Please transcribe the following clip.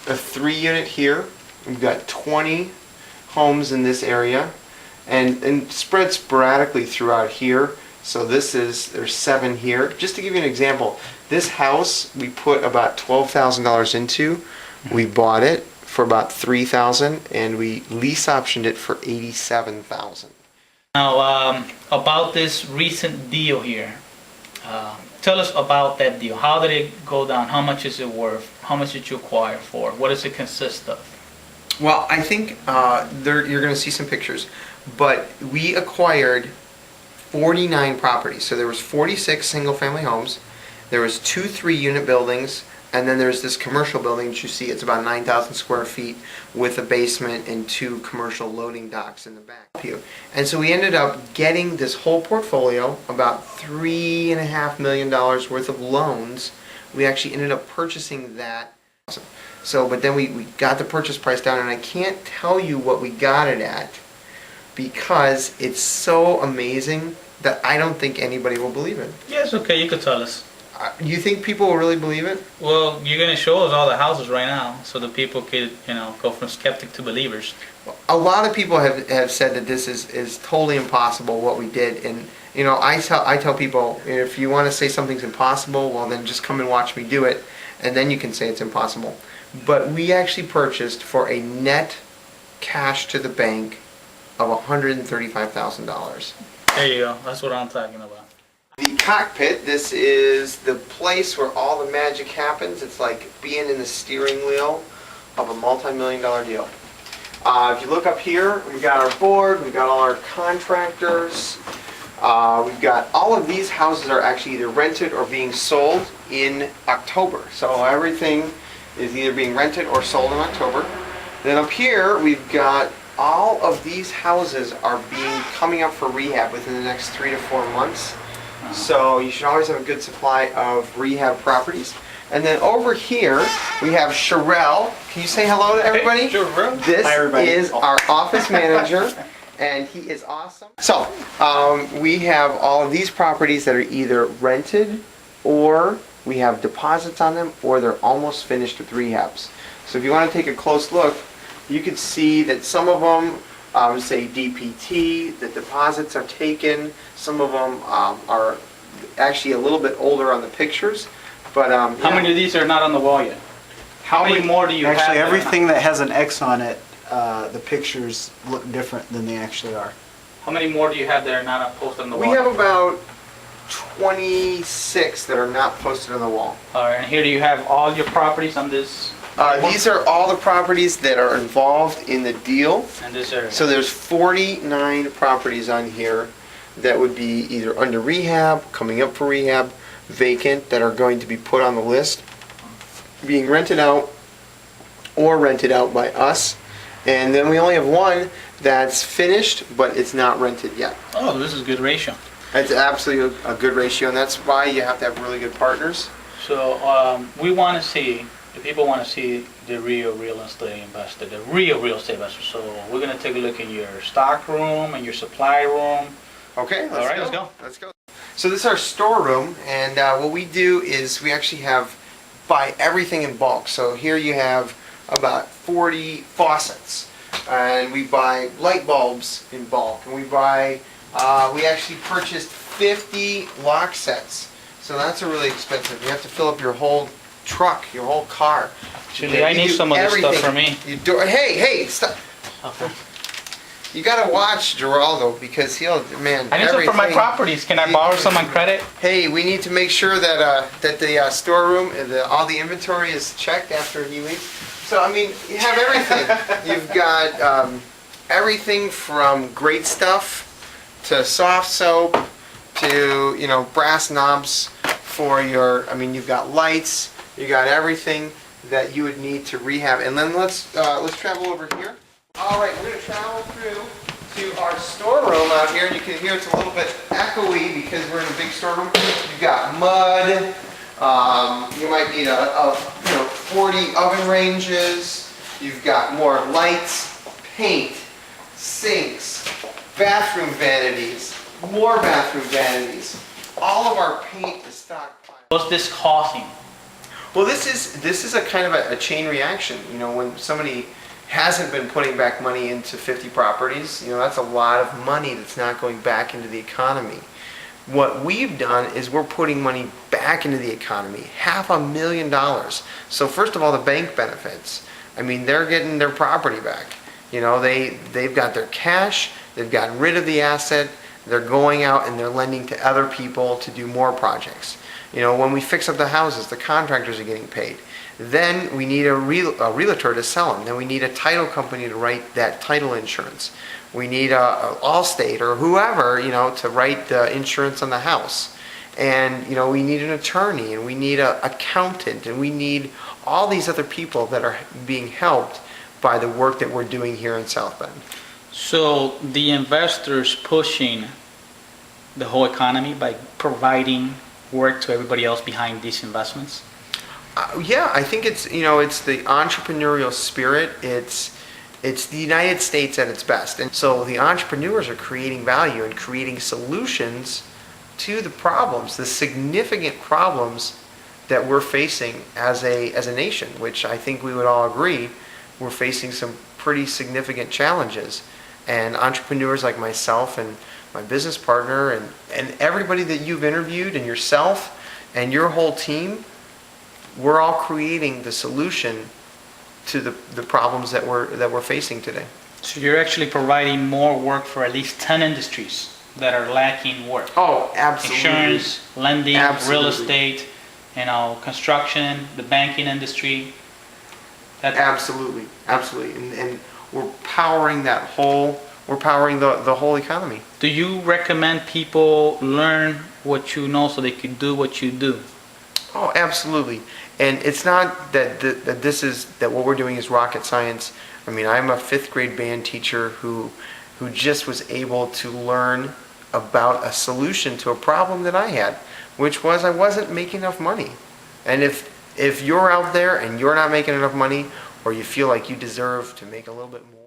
a 3-unit here. We've got 20 homes in this area, and spread sporadically throughout here. So there's 7 here. Just to give you an example, this house we put about $12,000 into. We bought it for about $3,000, and we lease optioned it for $87,000. Now, about this recent deal here, tell us about that deal. How did it go down? How much is it worth? How much did you acquire for? What does it consist of? Well, I think you're going to see some pictures, but we acquired 49 properties. So there was 46 single-family homes, there was 2 3-unit buildings, and then there's this commercial building that you see. It's about 9,000 square feet with a basement and 2 commercial loading docks in the back. And so we ended up getting this whole portfolio, about $3.5 million worth of loans. We actually ended up purchasing that. So, but then we got the purchase price down, and I can't tell you what we got it at because it's so amazing that I don't think anybody will believe it. Yes, okay, you could tell us. You think people will really believe it? Well, you're going to show us all the houses right now so the people could, go from skeptic to believers. A lot of people have said that this is totally impossible what we did, and I tell people, if you want to say something's impossible, well then just come and watch me do it, and then you can say it's impossible. But we actually purchased for a net cash to the bank of $135,000. There you go. That's what I'm talking about. The cockpit, this is the place where all the magic happens. It's like being in the steering wheel of a multi-million-dollar deal. If you look up here, we've got our board, we've got all our contractors, we've got all of these houses are actually either rented or being sold in October. So everything is either being rented or sold in October. Then up here, we've got all of these houses are coming up for rehab within the next 3 to 4 months. So you should always have a good supply of rehab properties. And then over here, we have Sherelle. Can you say hello to everybody? Hey, sure. This Hi, everybody. is our office manager, and he is awesome. So we have all of these properties that are either rented, or we have deposits on them, or they're almost finished with rehabs. So if you want to take a close look, you can see that some of them say DPT, the deposits are taken. Some of them are actually a little bit older on the pictures. But How many of these are not on the wall yet? How many more do you have? Actually, that are everything that has an X on it, the pictures look different than they actually are. How many more do you have that are not posted on the wall? we have about 26 that are not posted on the wall. All right, and here do you have all your properties on this? These are all the properties that are involved in the deal. And this area. So there's 49 properties on here that would be either under rehab, coming up for rehab, vacant, that are going to be put on the list, being rented out or rented out by us. And then we only have one that's finished, but it's not rented yet. Oh, this is a good ratio. It's absolutely a good ratio, and that's why you have to have really good partners. So we want to see, the people want to see the real real estate investor, the real real estate investor. So we're going to take a look in your stock room and your supply room. Okay, All right, let's go. Let's go. So this is our storeroom, and what we do is we actually buy everything in bulk. So here you have about 40 faucets, and we buy light bulbs in bulk, and we actually purchased 50 lock sets. So that's a really expensive. You have to fill up your whole truck, your whole car. Actually, I need some of this stuff for me. Hey, stop. Okay. You gotta watch Geraldo, because man. I need some for my properties. Can I borrow some on credit? Hey, we need to make sure that the storeroom and all the inventory is checked after he leaves. So I mean, you have everything. You've got everything from great stuff to soft soap to brass knobs for your. I mean, you've got lights. You got everything that you would need to rehab. And then let's travel over here. All right, we're going to travel through to our storeroom out here, and you can hear it's a little bit echoey because we're in a big storeroom. You've got mud. You might need 40 oven ranges. You've got more lights, paint, sinks, bathroom vanities, more bathroom vanities. All of our paint is stockpiled. What's this costing? Well, this is a kind of a chain reaction. You know, when somebody hasn't been putting back money into 50 properties, you know, that's a lot of money that's not going back into the economy. What we've done is we're putting money back into the economy, $500,000. So first of all, the bank benefits. I mean, they're getting their property back. You know, they've got their cash, they've gotten rid of the asset, they're going out and they're lending to other people to do more projects. You know, when we fix up the houses, the contractors are getting paid. Then we need a realtor to sell them. Then we need a title company to write that title insurance. We need a Allstate or whoever, you know, to write the insurance on the house. And, you know, we need an attorney and we need an accountant and we need all these other people that are being helped by the work that we're doing here in South Bend. So the investors pushing the whole economy by providing work to everybody else behind these investments? Yeah, I think it's, you know, it's the entrepreneurial spirit. It's the United States at its best. And so the entrepreneurs are creating value and creating solutions to the problems, the significant problems that we're facing as a nation, which I think we would all agree we're facing some pretty significant challenges. And entrepreneurs like myself and my business partner and everybody that you've interviewed and yourself and your whole team, we're all creating the solution to the problems that we're facing today. So you're actually providing more work for at least 10 industries that are lacking work. Oh, absolutely. Insurance, lending, Absolutely. real estate, you know, construction, the banking industry. Absolutely, absolutely. And we're powering we're powering the whole economy. Do you recommend people learn what you know so they can do what you do? Oh, absolutely. And it's not that that what we're doing is rocket science. I mean, I'm a 5th grade band teacher who just was able to learn about a solution to a problem that I had, which was I wasn't making enough money. And if you're out there and you're not making enough money, or you feel like you deserve to make a little bit more,